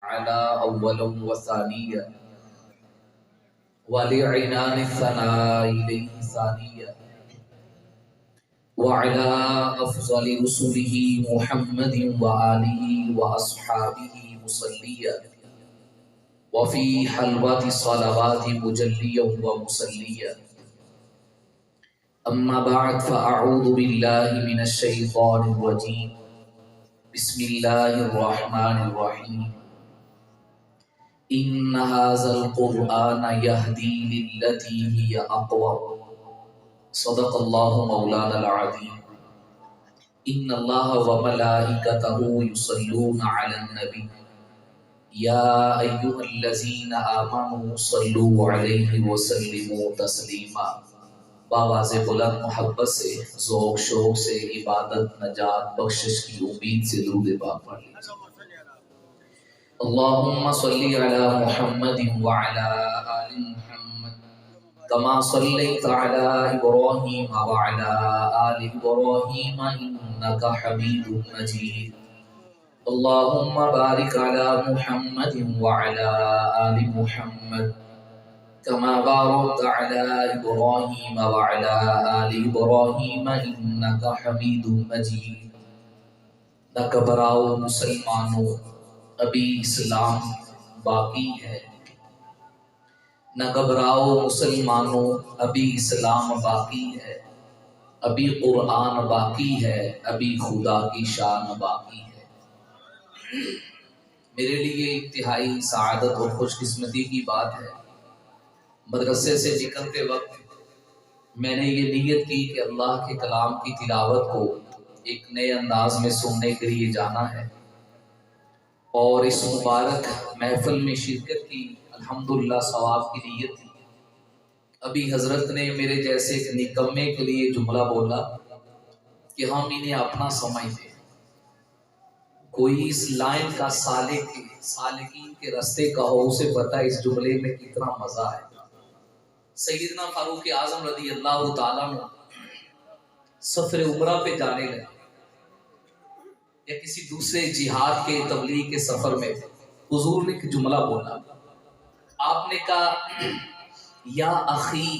على أولا وثانيا ولعنان الثناء إليه ثانيا وعلى أفضل رسله محمد وآله وأصحابه مصليا وفي حلوة الصلوات مجليا ومصليا. أما بعد فأعوذ بالله من الشيطان الرجيم. بسم الله الرحمن الرحيم. إن هذا القرآن يهدي للتي هي أقوم. صدق الله مولانا العظيم. إن الله وملائكته يصلون على النبي يا أيها الذين آمنوا صلوا عليه وسلموا تسليما. باواز بلند محبت سے ذوق شوق سے عبادت نجات بخشش کی امید سے درود پاک پڑھ لیجیے. اللهم صل على محمد وعلى آل محمد كما صليت على إبراهيم وعلى آل إبراهيم إنك حميد مجيد. اللهم بارك على محمد وعلى آل محمد كما باركت على إبراهيم وعلى آل إبراهيم إنك حميد مجيد. نہ گھبراؤ مسلمانوں، ابھی اسلام باقی ہے. نہ گھبراؤ مسلمانوں، ابھی اسلام باقی ہے. ابھی قرآن باقی ہے، ابھی خدا کی شان باقی ہے. میرے لیے انتہائی سعادت اور خوش قسمتی کی بات ہے، مدرسے سے نکلتے وقت میں نے یہ نیت کی کہ اللہ کے کلام کی تلاوت کو ایک نئے انداز میں سننے کے لیے جانا ہے، اور اس مبارک محفل میں شرکت کی الحمدللہ ثواب کی نیت تھی. ابھی حضرت نے میرے جیسے ایک نکمے کے لیے جملہ بولا کہ ہم انہیں اپنا سمجھتے ہیں. کوئی اس لائن کا سالکین کے رستے کا ہو، اسے پتہ اس جملے میں کتنا مزہ ہے. سیدنا فاروق اعظم رضی اللہ تعالیٰ عنہ سفر عمرہ پہ جانے لگے یا کسی دوسرے جہاد کے تبلیغ کے سفر میں حضور نے ایک جملہ بولا. آپ نے کہا یا اخی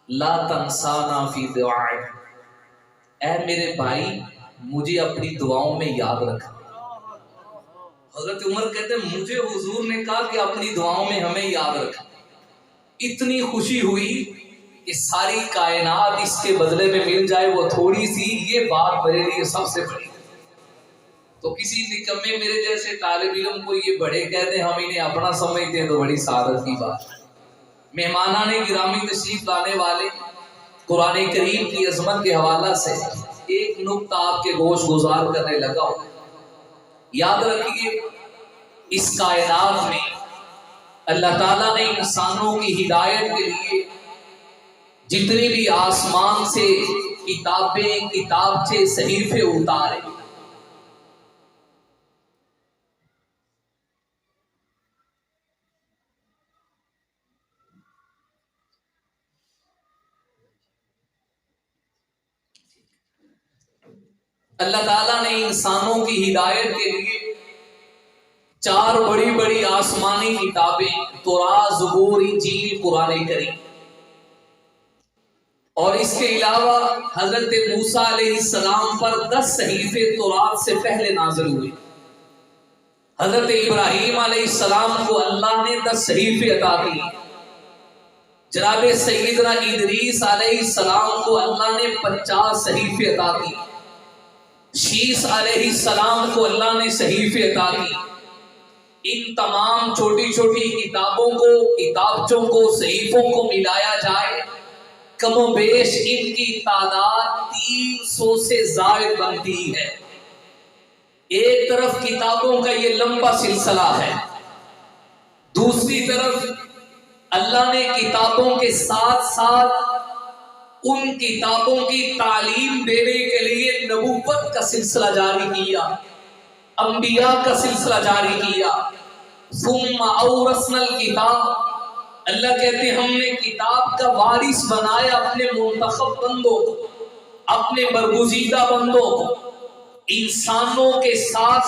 لا تنسانا فی دعائک، اے میرے بھائی مجھے اپنی دعاؤں میں یاد رکھنا. حضرت عمر کہتے ہیں مجھے حضور نے کہا کہ اپنی دعاؤں میں ہمیں یاد رکھنا. اتنی خوشی ہوئی کہ ساری کائنات اس کے بدلے میں مل جائے وہ تھوڑی سی، یہ بات میرے لیے سب سے بڑی. تو کسی نکمے میرے جیسے طالب علم کو یہ بڑے کہتے ہیں ہم انہیں اپنا سمجھتے ہیں تو بڑی سعادت کی بات. مہمانان گرامی تشریف لانے والے، قرآن کریم کی عظمت کے حوالہ سے ایک نکتہ آپ کے گوش گزار کرنے لگا ہوں. یاد رکھیے اس کائنات میں اللہ تعالیٰ نے انسانوں کی ہدایت کے لیے جتنی بھی آسمان سے کتابیں کتابچے صحیفے اتارے. اللہ تعالیٰ نے انسانوں کی ہدایت کے لیے 4 بڑی بڑی آسمانی کتابیں توراۃ، زبور، انجیل، قرآن کریم، اور اس کے علاوہ حضرت موسیٰ علیہ السلام پر 10 صحیفے توراۃ سے پہلے نازل ہوئے. حضرت ابراہیم علیہ السلام کو اللہ نے 10 صحیفے عطا کیے. جناب سیدنا ادریس علیہ السلام کو اللہ نے 50 صحیفے عطا کیے. شیس علیہ السلام کو اللہ نے صحیفے عطا کی. ان تمام چھوٹی چھوٹی کتابوں کو، کتابچوں کو، صحیفوں کو ملایا جائے کم و بیش ان کی تعداد 300 سے زائد بنتی ہے. ایک طرف کتابوں کا یہ لمبا سلسلہ ہے، دوسری طرف اللہ نے کتابوں کے ساتھ ساتھ ان کتابوں کی تعلیم دینے کے لیے نبوت کا سلسلہ جاری کیا، انبیاء کا سلسلہ جاری کیا. ثم اورثنا الکتاب، اللہ کہتے ہیں ہم نے کتاب کا وارث بنایا اپنے منتخب بندوں کو، اپنے برگزیدہ بندوں کو. انسانوں کے ساتھ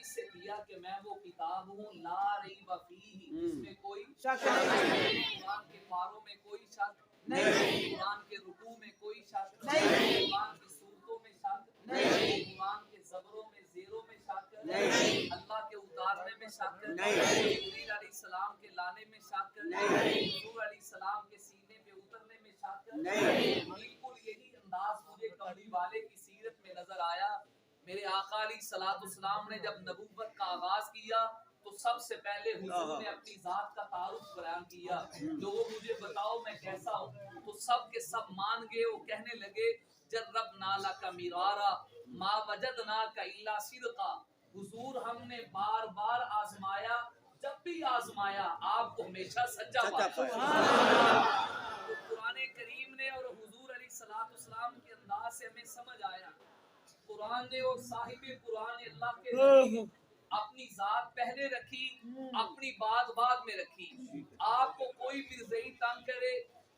اس سے کیا کہ میں وہ کتاب ہوں لا ریب فیہ، جس میں کوئی شک نہیں، قرآن کے پاروں میں کوئی شک نہیں، قرآن کے رکوع میں کوئی شک نہیں، قرآن کی سورتوں میں شک نہیں، قرآن کے زبروں میں زیروں میں شک نہیں، اللہ کے اتارنے میں شک نہیں، جبریل علیہ السلام کے لانے میں شک نہیں، حضور علیہ السلام کے سینے پہ اترنے میں شک نہیں۔ بالکل یہی انداز مجھے کملی والے کی سیرت میں نظر آیا۔ میرے آقا علیہ الصلوۃ والسلام نے جب نبوت کا آغاز کیا تو سب سے پہلے حضور نے اپنی ذات کا تعارف بیان کیا، لوگوں مجھے بتاؤ میں کیسا ہوں، تو سب کے سب مان گئے، وہ کہنے لگے جربنا لک مرارا ما وجدنا کا الا صدقا، حضور ہم نے بار بار آزمایا، جب بھی آزمایا آپ کو ہمیشہ سچا پایا۔ تو قرآن کریم نے اور حضور علیہ الصلوۃ والسلام کے انداز سے ہمیں سمجھ آیا، قرآن نے اور صاحب قرآن اللہ کے نبی اپنی ذات پہلے رکھی، اپنی بات بعد میں رکھی۔ آپ کو کوئی مرزئی تنگ کرے،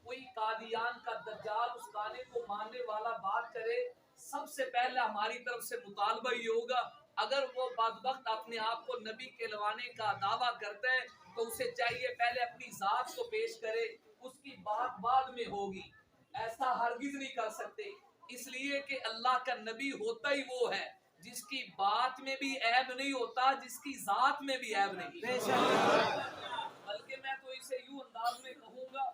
کوئی قادیان کا دجال اس گانے کو ماننے والا بات کرے، سب سے پہلے ہماری طرف سے مطالبہ ہی ہوگا، اگر وہ بدبخت اپنے آپ کو نبی کہلوانے کا دعویٰ کرتا ہے تو اسے چاہیے پہلے اپنی ذات کو پیش کرے، اس کی بات بعد میں ہوگی۔ ایسا ہرگز نہیں کر سکتے، اس لیے کہ اللہ کا نبی ہوتا ہی وہ ہے جس کی بات میں بھی عیب نہیں ہوتا، جس کی ذات میں بھی عیب نہیں، بلکہ میں تو اسے یوں انداز میں کہوں گا،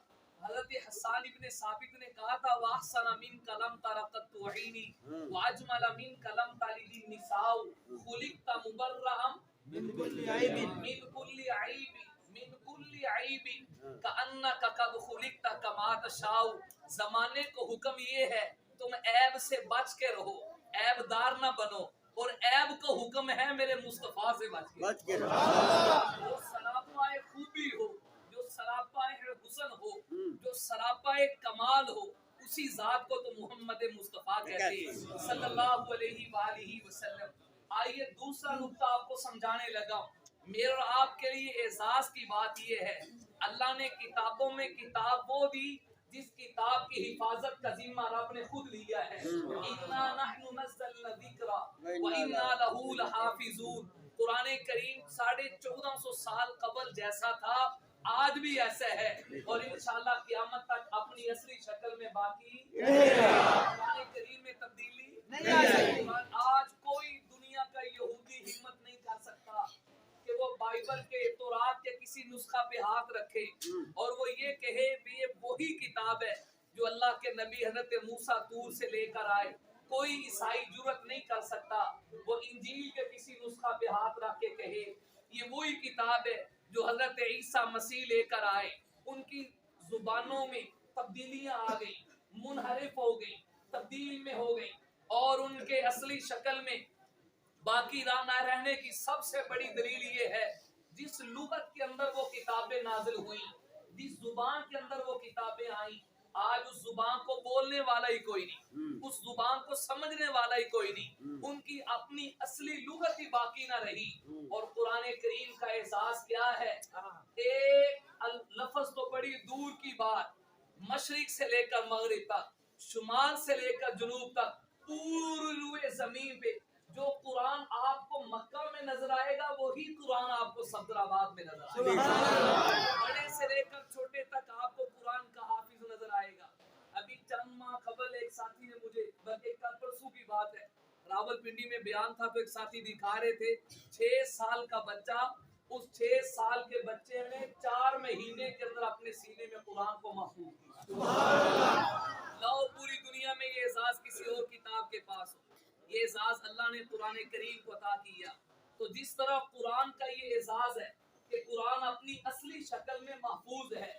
حضرت حسان ابن ثابت نے کہا تھا وَأَحْسَنَ مِنْكَ لَمْ تَرَ قَطُّ عَيْنِي وَأَجْمَلَ مِنْكَ لَمْ تَلِدِ النِّسَاءُ خُلِقْتَ مُبَرَّأً مِنْ كُلِّ عَيْبٍ من کل عیب کأنک قد خلقت کما تشاء، زمانے کو حکم یہ ہے تم عیب سے بچ کے رہو، عیب دار نہ بنو، اور عیب کو حکم ہے میرے مصطفیٰ سے بچ کے رہو۔ جو سراپا خوبی ہو، جو سراپا حسن ہو، جو سراپا کمال ہو، اسی ذات کو تو محمد مصطفیٰ کہتے ہیں صلی اللہ علیہ وآلہ وسلم۔ آئیے دوسرا نقطہ آپ کو سمجھانے لگا، میرے اور آپ کے لیے اعزاز کی بات یہ ہے، اللہ نے کتابوں میں کتاب وہ دی جس کتاب کی حفاظت کا ذمہ رب نے خود لیا ہے، اِنَّا نَحْنُ نَزَّلْنَا الذِّکْرَ وَإِنَّا لَهُ لَحَافِظُونَ۔ قرآن کریم 1450 سال قبل جیسا تھا آج بھی ایسا ہے، اور انشاءاللہ قیامت تک اپنی اصلی شکل میں باقی قرآن کریم میں تبدیلی نہیں آ سکتی۔ آج کوئی دنیا کا یہودی ہمت نہیں کر سکتا کہ وہ بائبل کے تورات کے کسی نسخہ پہ ہاتھ رکھے اور وہ یہ کہے کہ یہ وہی کتاب ہے جو اللہ کے نبی حضرت موسیٰ طور سے لے کر آئے۔ کوئی عیسائی جرت نہیں کر سکتا وہ انجیل کے کسی نسخہ پہ ہاتھ رکھ کے کہے یہ وہی کتاب ہے جو حضرت عیسیٰ مسیح لے کر آئے۔ ان کی زبانوں میں تبدیلیاں آ گئی، منحرف ہو گئی، تبدیل میں ہو گئی، اور ان کے اصلی شکل میں باقی نہ رہنے کی سب سے بڑی دلیل یہ ہے جس لغت کے اندر وہ کتابیں نازل ہوئیں، جس زبان کے اندر وہ کتابیں آئیں، آج اس زبان کو بولنے والا ہی کوئی نہیں، اس زبان کو سمجھنے والا ہی کوئی نہیں، ان کی اپنی اصلی لغت ہی باقی نہ رہی۔ اور قرآن کریم کا اعزاز کیا ہے، ایک لفظ تو بڑی دور کی بات، مشرق سے لے کر مغرب تک، شمال سے لے کر جنوب تک، پوری روئے زمین پہ جو قرآن آپ کو مکہ میں نظر آئے گا وہی قرآن آپ کو صدر آباد میں نظر آئے گا، بڑے سے لے کر چھوٹے تک آپ کو قرآن کا حافظ نظر آئے گا۔ ابھی چند ماہ قبل ایک ساتھی نے مجھے، بلکہ کل پرسوں کی بات ہے، راول پنڈی میں بیان تھا تو ایک ساتھی دکھا رہے تھے 6 سال کا بچہ، اس 6 سال کے بچے نے 4 مہینے کے اندر اپنے سینے میں قرآن کو محفوظ کیا۔ لو پوری دنیا میں یہ اعزاز کسی اور کتاب کے پاس ہو، یہ اعزاز اللہ نے قرآن کریم کو عطا کیا۔ تو جس طرح قرآن کا یہ اعزاز ہے کہ قرآن اپنی اصلی شکل میں محفوظ ہے،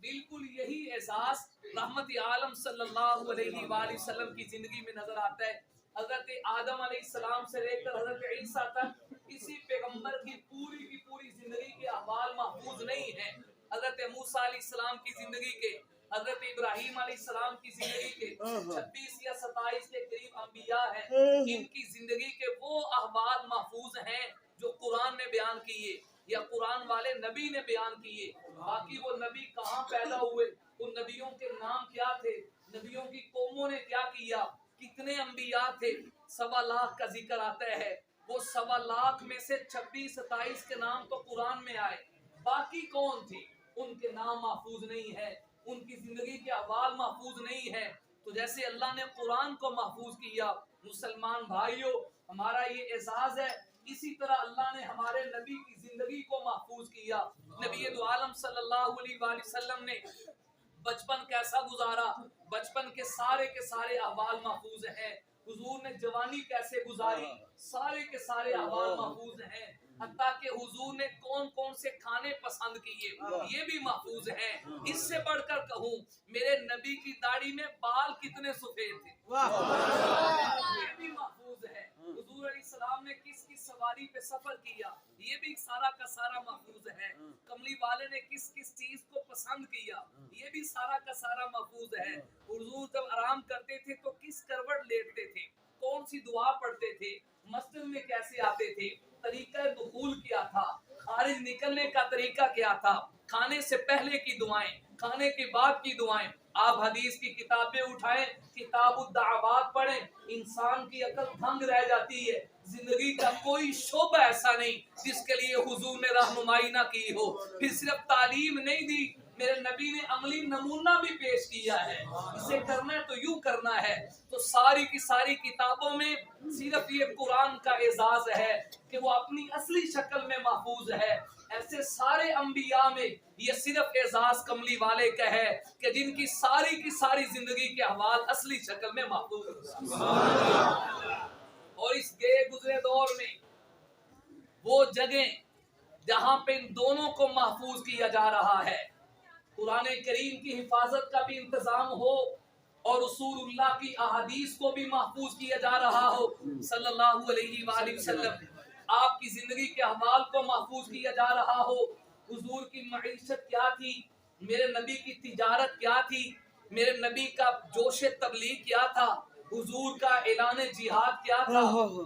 بالکل یہی اعزاز رحمت عالم صلی اللہ علیہ وآلہ وسلم کی زندگی میں نظر آتا ہے۔ حضرت آدم علیہ السلام سے لے کر حضرت عیسیٰ تک کسی پیغمبر کی پوری زندگی کے احوال محفوظ نہیں ہیں۔ حضرت موسیٰ علیہ السلام کی زندگی کے، حضرت ابراہیم علیہ السلام کی زندگی کے 26 یا 27 کے قریب انبیاء ہیں، ان کی زندگی کے وہ احوال محفوظ ہیں جو قرآن نے بیان کیے یا قرآن والے نبی نے بیان کیے۔ باقی وہ نبی کہاں پیدا ہوئے، ان نبیوں کے نام کیا تھے، نبیوں کی قوموں نے کیا کیا، کتنے انبیاء تھے، 1.25 لاکھ کا ذکر آتا ہے۔ وہ 1.25 میں سے 26-27 کے نام تو قرآن میں آئے، باقی کون تھے ان کے نام محفوظ نہیں ہے، ان کی زندگی کے احوال محفوظ نہیں ہے۔ تو جیسے اللہ نے قرآن کو محفوظ کیا، مسلمان بھائیوں ہمارا یہ اعزاز ہے، اسی طرح اللہ نے ہمارے نبی کی زندگی کو محفوظ کیا۔ نبی دو عالم صلی اللہ علیہ وآلہ وسلم نے بچپن کیسا گزارا، بچپن کے سارے احوال محفوظ ہیں۔ حضور نے جوانی کیسے گزاری، سارے احوال محفوظ ہیں۔ حتیٰ کہ حضور نے کون کون سے کھانے پسند کیے یہ بھی محفوظ ہیں۔ اس سے بڑھ کر کہوں، میرے نبی کی داڑھی میں بال کتنے سفید تھے یہ بھی محفوظ ہے۔ حضور علیہ السلام نے کس کس سواری پہ سفر کیا یہ بھی سارا کا سارا محفوظ ہے۔ کملی والے نے کس کس چیز کو پسند کیا یہ بھی سارا کا سارا محفوظ ہے۔ حضور جب آرام کرتے تھے تو کس کروٹ لیٹتے تھے، کون سی دعا پڑھتے تھے، مسجد میں کیسے آتے تھے، طریقہ دخول کیا تھا، خارج نکلنے کا طریقہ کیا تھا، کھانے سے پہلے کی دعائیں، کھانے کے بعد کی دعائیں۔ آپ حدیث کی کتابیں اٹھائیں، کتاب الدعوات پڑھیں، انسان کی عقل دھنگ رہ جاتی ہے۔ زندگی کا کوئی شعبہ ایسا نہیں جس کے لیے حضور نے رہنمائی نہ کی ہو۔ پھر صرف تعلیم نہیں دی، میرے نبی نے عملی نمونہ بھی پیش کیا ہے، اسے کرنا ہے تو یوں کرنا ہے۔ تو ساری کی ساری کتابوں میں صرف یہ قرآن کا اعزاز ہے کہ وہ اپنی اصلی شکل میں محفوظ ہے۔ ایسے سارے انبیاء میں یہ صرف اعزاز کملی والے کا ہے کہ جن کی ساری زندگی کے احوال اصلی شکل میں محفوظ ہیں۔ اور اس گئے گزرے دور میں وہ جگہ جہاں پہ ان دونوں کو محفوظ کیا جا رہا ہے، قرآن کریم کی حفاظت کا بھی انتظام ہو اور رسول اللہ کی احادیث کو بھی محفوظ کیا جا رہا ہو صلی اللہ علیہ وآلہ وسلم، آپ کی زندگی کے احوال کو محفوظ کیا جا رہا ہو، حضور کی معیشت کیا تھی، میرے نبی کی تجارت کیا تھی، میرے نبی کا جوش تبلیغ کیا تھا، حضور کا اعلان جہاد کیا تھا،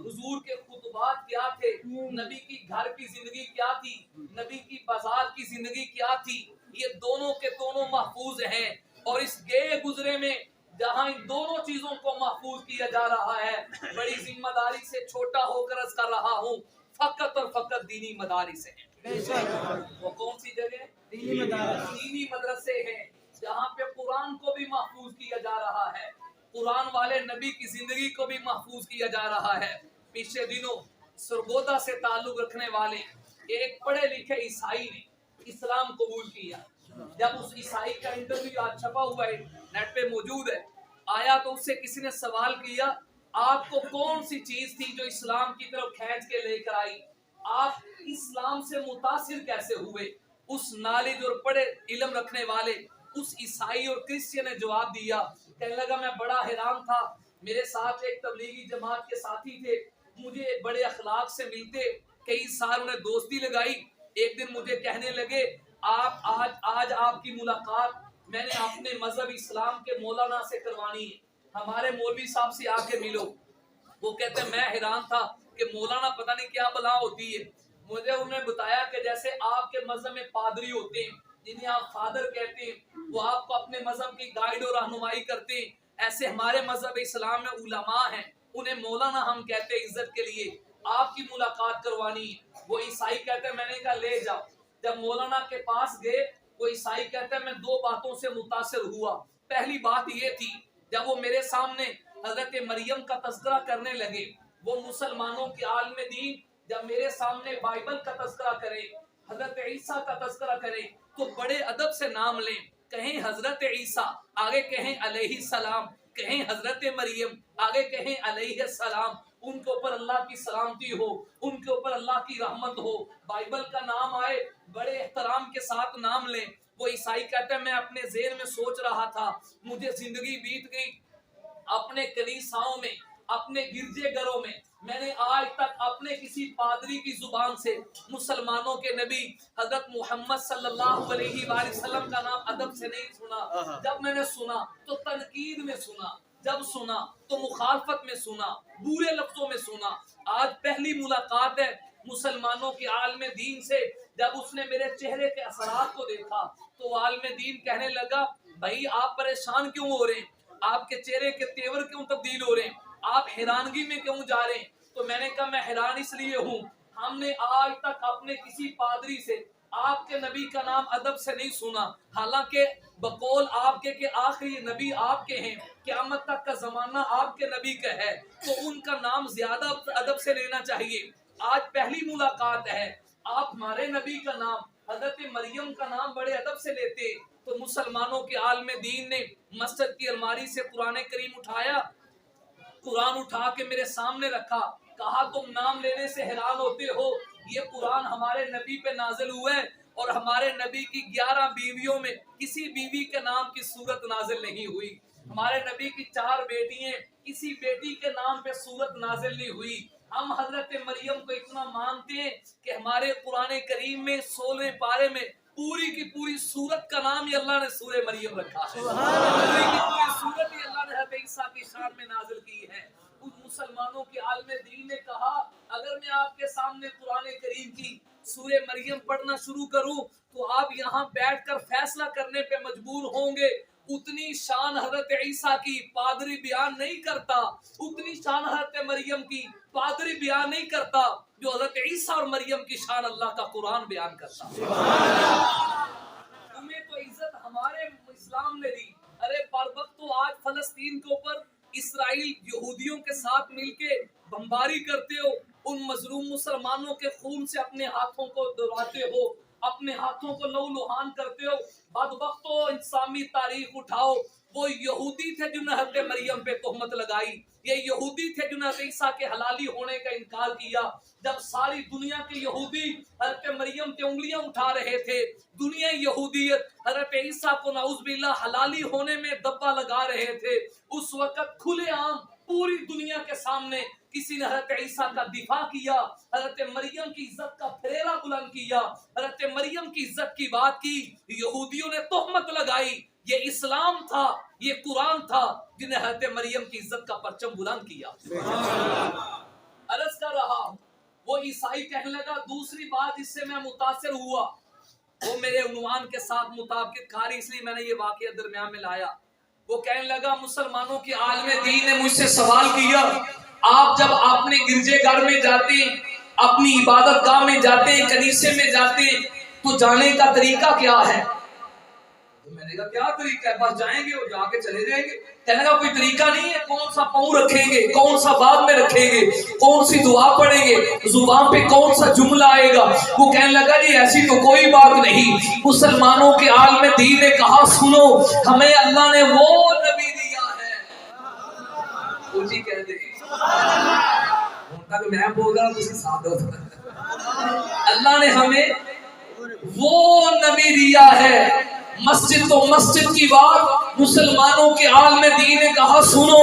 حضور کے خطبات کیا تھے، نبی کی گھر کی زندگی کیا تھی، نبی کی بازار کی زندگی کیا تھی، یہ دونوں کے دونوں محفوظ ہیں۔ اور اس گئے گزرے میں جہاں ان دونوں چیزوں کو محفوظ کیا جا رہا ہے، بڑی ذمہ داری سے چھوٹا ہو کر عرض کر رہا ہوں، فقط اور فقط دینی مدارس ہیں۔ وہ کون سی جگہ؟ دینی مدرسے ہیں جہاں پہ قرآن کو بھی محفوظ کیا جا رہا ہے، قرآن والے نبی کی زندگی کو بھی محفوظ کیا جا رہا ہے۔ پچھلے دنوں سرگودا سے تعلق رکھنے والے ایک پڑھے لکھے عیسائی نے اسلام قبول کیا۔ جب اس عیسائی کا انٹرویو آج چھپا ہوا ہے، نیٹ پہ موجود ہے، آیا تو اس سے کسی نے سوال کیا، آپ کو کون سی چیز تھی جو اسلام کی طرف کھینچ کے لے کر آئی، آپ اسلام سے متاثر کیسے ہوئے؟ اس نالج اور پڑھے علم رکھنے والے اس عیسائی اور کرسچین نے جواب دیا، کہنے لگا میں بڑا حیران تھا، میرے ساتھ ایک تبلیغی جماعت کے ساتھی تھے، مجھے بڑے اخلاق سے ملتے، کئی سال انہیں دوستی لگائی، ایک دن مجھے کہنے لگے آج آپ کی ملاقات میں نے اپنے مذہب اسلام کے مولانا سے کروانی ہے، ہمارے مولوی صاحب سے آ کے ملو۔ وہ کہتے ہیں میں حیران تھا کہ مولانا پتہ نہیں کیا بلا ہوتی ہے، مجھے انہوں نے بتایا کہ جیسے آپ کے مذہب میں پادری ہوتے ہیں جنہیں آپ فادر کہتے ہیں، وہ آپ کو اپنے مذہب کی گائیڈ اور رہنمائی کرتے ہیں، ایسے ہمارے مذہب اسلام میں علماء ہیں، انہیں مولانا ہم کہتے ہیں عزت کے لیے، آپ کی ملاقات کروانی ہے۔ وہ عیسائی کہتے ہیں میں نے کہا لے جاؤ۔ جب مولانا کے پاس گئے، وہ عیسائی کہتے ہیں میں 2 باتوں سے متاثر ہوا۔ پہلی بات یہ تھی جب وہ میرے سامنے حضرت مریم کا تذکرہ کرنے لگے، وہ مسلمانوں کے عالم دین جب میرے سامنے بائبل کا تذکرہ کرے، حضرت عیسیٰ کا تذکرہ کرے تو بڑے ادب سے نام لیں، کہیں حضرت عیسیٰ آگے کہیں علیہ السلام، کہیں حضرت مریم آگے کہیں علیہ السلام، ان کے اوپر اللہ کی سلامتی ہو، ان کے اوپر اللہ کی رحمت ہو، بائبل کا نام آئے بڑے احترام کے ساتھ نام لیں۔ وہ عیسائی کہتے ہیں میں اپنے ذہن میں سوچ رہا تھا، مجھے زندگی بیت گئی اپنے کلیساؤں میں، اپنے گرجے گھروں میں نے آج تک اپنے کسی پادری کی زبان سے مسلمانوں کے نبی حضرت محمد صلی اللہ علیہ وآلہ وسلم کا نام ادب سے نہیں سنا۔ جب میں نے سنا تو تنقید میں سنا، جب سنا تو مخالفت میں سنا، برے لفظوں میں سنا۔ آج پہلی ملاقات ہے مسلمانوں کے عالم دین سے، جب اس نے میرے چہرے کے اثرات کو دیکھا تو عالم دین کہنے لگا بھائی آپ پریشان کیوں ہو رہے ہیں، آپ کے چہرے کے تیور کیوں تبدیل ہو رہے ہیں، آپ حیرانگی میں کیوں جا رہے ہیں؟ تو میں نے کہا میں حیران اس لیے ہوں، ہم نے آج تک اپنے کسی پادری سے آپ کے نبی کا نام ادب سے نہیں سنا، حالانکہ بقول آپ کے کہ آخری نبی آپ کے ہیں، قیامت تک کا زمانہ آپ کے نبی کا ہے، تو ان کا نام زیادہ ادب سے لینا چاہیے۔ آج پہلی ملاقات ہے، آپ ہمارے نبی کا نام حضرت مریم کا نام بڑے ادب سے لیتے۔ تو مسلمانوں کے عالم دین نے مسجد کی الماری سے قرآن کریم اٹھایا، قرآن اٹھا کے میرے سامنے رکھا، کہا تم نام لینے سے حیران ہوتے ہو، یہ قرآن ہمارے نبی پہ نازل ہوا ہے، اور ہمارے نبی کی 11 بیویوں میں کسی بیوی کے نام کی صورت نازل نہیں ہوئی، ہمارے نبی کی 4 بیٹی ہیں، کسی بیٹی کے نام پہ صورت نازل نہیں ہوئی۔ ہم حضرت مریم کو اتنا مانتے ہیں کہ ہمارے قرآن کریم میں 16 پارے میں پوری کی پوری سورت کا نام ہی اللہ نے سورہ مریم رکھا ہے، پوری کی پوری سورت ہی اللہ نے حضرت عیسیٰ کی شان میں نازل کی ہے۔ اس مسلمانوں کے عالم دین نے کہا اگر میں آپ کے سامنے قرآن کریم کی سورہ مریم پڑھنا شروع کروں تو آپ یہاں بیٹھ کر فیصلہ کرنے پہ مجبور ہوں گے، اتنی شان حضرت عیسیٰ کی پادری بیان نہیں کرتا، اتنی شان حضرت مریم کی پادری بیان نہیں کرتا جو حضرت عیسیٰ اور مریم کی شان اللہ کا قرآن بیان کرتا۔ تمہیں تو عزت ہمارے اسلام نے دی، ارے پر وقت تو آج فلسطین کے اوپر اسرائیل یہودیوں کے ساتھ مل کے بمباری کرتے ہو، ان مظلوم مسلمانوں کے خون سے اپنے ہاتھوں کو دھلاتے ہو، اپنے ہاتھوں کو لہو لہان کرتے ہو۔ بدبختو انسانی تاریخ اٹھاؤ، وہ یہودی تھے جنہوں نے حضرت مریم پہ تہمت لگائی، یہ یہودی تھے جنہوں نے عیسیٰ کے حلالی ہونے کا انکار کیا۔ جب ساری دنیا کے یہودی حضرت مریم پہ انگلیاں اٹھا رہے تھے، دنیا یہودیت حضرت عیسیٰ کو نعوذ باللہ حلالی ہونے میں دبا لگا رہے تھے، اس وقت کھلے عام پوری دنیا کے سامنے کسی نے حضرت عیسیٰ کا دفاع کیا، حضرت مریم کی عزت کا پھریلا بلند کیا، حضرت مریم کی عزت کی بات کی، یہودیوں نے تہمت لگائی۔ یہ اسلام تھا، یہ قرآن تھا جنہیں حضرت مریم کی عزت کا پرچم بلند کیا۔ عرض کر رہا ہوں، وہ عیسائی کہنے لگا، دوسری بات جس سے میں متاثر ہوا وہ میرے عنوان کے ساتھ مطابقت کھاری، اس لیے میں نے یہ واقعہ درمیان میں لایا۔ وہ کہنے لگا مسلمانوں کے عالم دین نے مجھ سے سوال کیا، آپ جب اپنے گرجے گھر میں جاتے ہیں، اپنی عبادت گاہ میں جاتے ہیں، کنیسے میں جاتے ہیں، تو جانے کا طریقہ کیا ہے؟ میں نے کہا کیا طریقہ ہے؟ بس جائیں گے اور جا کے چلے جائیں گے۔ کہنے کا کوئی طریقہ نہیں ہے، کون سا پاؤں رکھیں گے، کون سا بعد میں رکھیں گے، کون سی دعا پڑھیں گے، زبان پہ کون سا جملہ آئے گا۔ وہ کہنے لگا جی ایسی تو کوئی بات نہیں۔ مسلمانوں کے عالم دین نے کہا سنو، ہمیں اللہ نے وہ نبی دیا ہے، اونچی کہہ دے تک میں بول رہا ہوں ساتھ ہو، اللہ نے ہمیں وہ نبی دیا ہے۔ مسجد تو مسجد کی بات مسلمانوں کے عالم دین نے کہا سنو،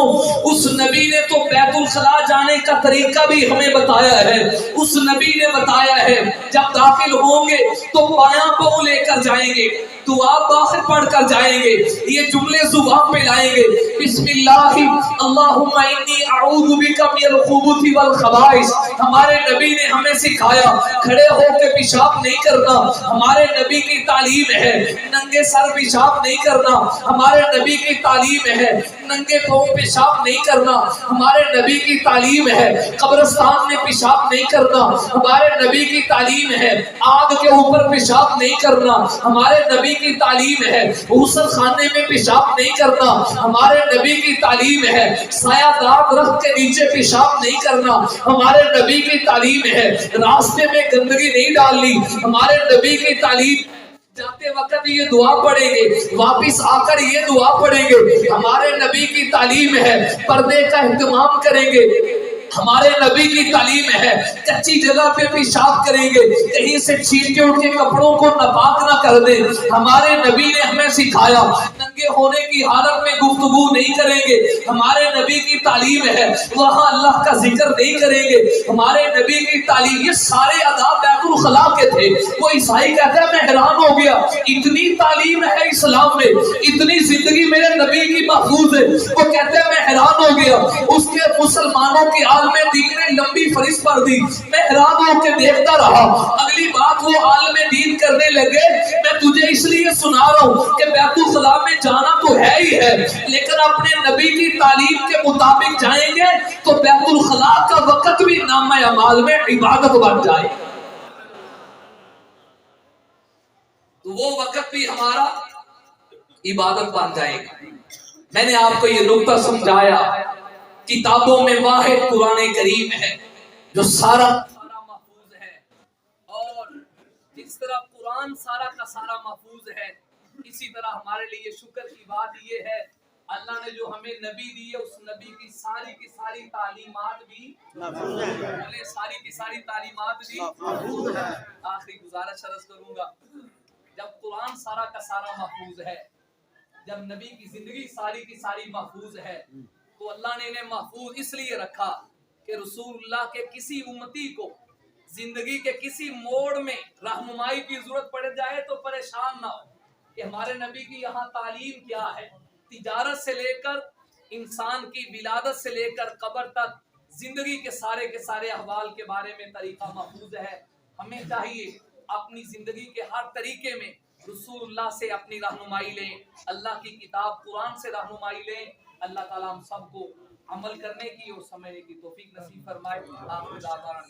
اس نبی نے تو بیت الخلاء جانے کا طریقہ بھی ہمیں بتایا ہے، اس نبی نے بتایا ہے جب داخل ہوں گے تو بایاں پاؤں لے کر جائیں گے، دعا باہر پڑھ کر جائیں گے، یہ جملے زبان پہ لائیں گے، بسم اللہ اللہم انی اعوذ بک من الخبث والخبائث۔ ہمارے نبی نے ہمیں سکھایا کھڑے ہو کے پیشاب نہیں کرنا، ہمارے نبی کی تعلیم ہے، ننگے سر پیشاب نہیں کرنا، ہمارے نبی کی تعلیم ہے، ننگے پاؤں پیشاب نہیں کرنا، ہمارے نبی کی تعلیم ہے، قبرستان میں پیشاب نہیں کرنا، ہمارے نبی کی تعلیم ہے، آگ کے اوپر پیشاب نہیں کرنا، ہمارے نبی کی تعلیم ہے، غسل خانے میں پیشاب نہیں کرنا، ہمارے نبی کی تعلیم ہے، سایہ دار درخت کے نیچے پیشاب نہیں کرنا، ہمارے نبی کی تعلیم ہے، راستے میں گندگی نہیں ڈالنی، ہمارے نبی کی تعلیم، جاتے وقت یہ دعا پڑھیں گے، واپس آ کر یہ دعا پڑھیں گے، ہمارے نبی کی تعلیم ہے، پردے کا اہتمام کریں گے، ہمارے نبی کی تعلیم ہے، کچی جگہ پہ پیشاب کریں گے، کہیں سے چھین کے ان کے کپڑوں کو ناپاک نہ کر دیں، ہمارے نبی نے ہمیں سکھایا ننگے ہونے کی حالت میں گفتگو نہیں کریں گے، ہمارے نبی کی تعلیم ہے وہاں اللہ کا ذکر نہیں کریں گے، ہمارے نبی کی تعلیم، یہ سارے آداب بیت الخلاء کے تھے۔ وہ عیسائی کہتا ہے میں حیران ہو گیا، اتنی تعلیم ہے اسلام میں، اتنی زندگی میرے نبی کی محفوظ ہے، وہ کہتے ہیں میں حیران ہو گیا، اس کے مسلمانوں کی عالم دین نے لمبی فہرست پڑھ دی، میں حیران ہو کے دیکھتا رہا، اگلی بات وہ عالم دین کرنے لگے، میں تجھے اس لیے سنا رہا ہوں کہ بیت الخلاء میں جانا جانا تو ہے ہی ہے، لیکن اپنے نبی کی تعلیم کے مطابق جائیں گے تو بیت الخلاء کا وقت بھی نامہ اعمال میں عبادت بن جائے، تو وہ وقت بھی ہمارا عبادت بن جائے گا۔ میں نے آپ کو یہ نقطہ سمجھایا، کتابوں میں واحد قرآن کریم ہے جو سارا محفوظ ہے، اور جس طرح قرآن سارا کا سارا محفوظ ہے، اسی طرح ہمارے لیے شکر کی بات یہ ہے اللہ نے جو ہمیں نبی دی ہے، اس نبی کی ساری تعلیمات بھی محفوظ ہے، ساری کی ساری تعلیمات بھی محفوظ ہے۔ آخری گزارش عرض کروں گا، جب قرآن سارا کا سارا محفوظ ہے، جب نبی کی زندگی ساری کی ساری محفوظ ہے، تو اللہ نے انہیں محفوظ اس لیے رکھا کہ رسول اللہ کے کسی امتی کو زندگی کے کسی موڑ میں رہنمائی کی ضرورت پڑ جائے تو پریشان نہ ہو کہ ہمارے نبی کی یہاں تعلیم کیا ہے۔ تجارت سے لے کر انسان کی ولادت سے لے کر قبر تک زندگی کے سارے احوال کے بارے میں طریقہ محفوظ ہے۔ ہمیں چاہیے اپنی زندگی کے ہر طریقے میں رسول اللہ سے اپنی رہنمائی لیں، اللہ کی کتاب قرآن سے رہنمائی لیں۔ اللہ تعالیٰ ہم سب کو عمل کرنے کی اور سمجھنے کی توفیق نصیب فرمائے۔ آخر دعوانا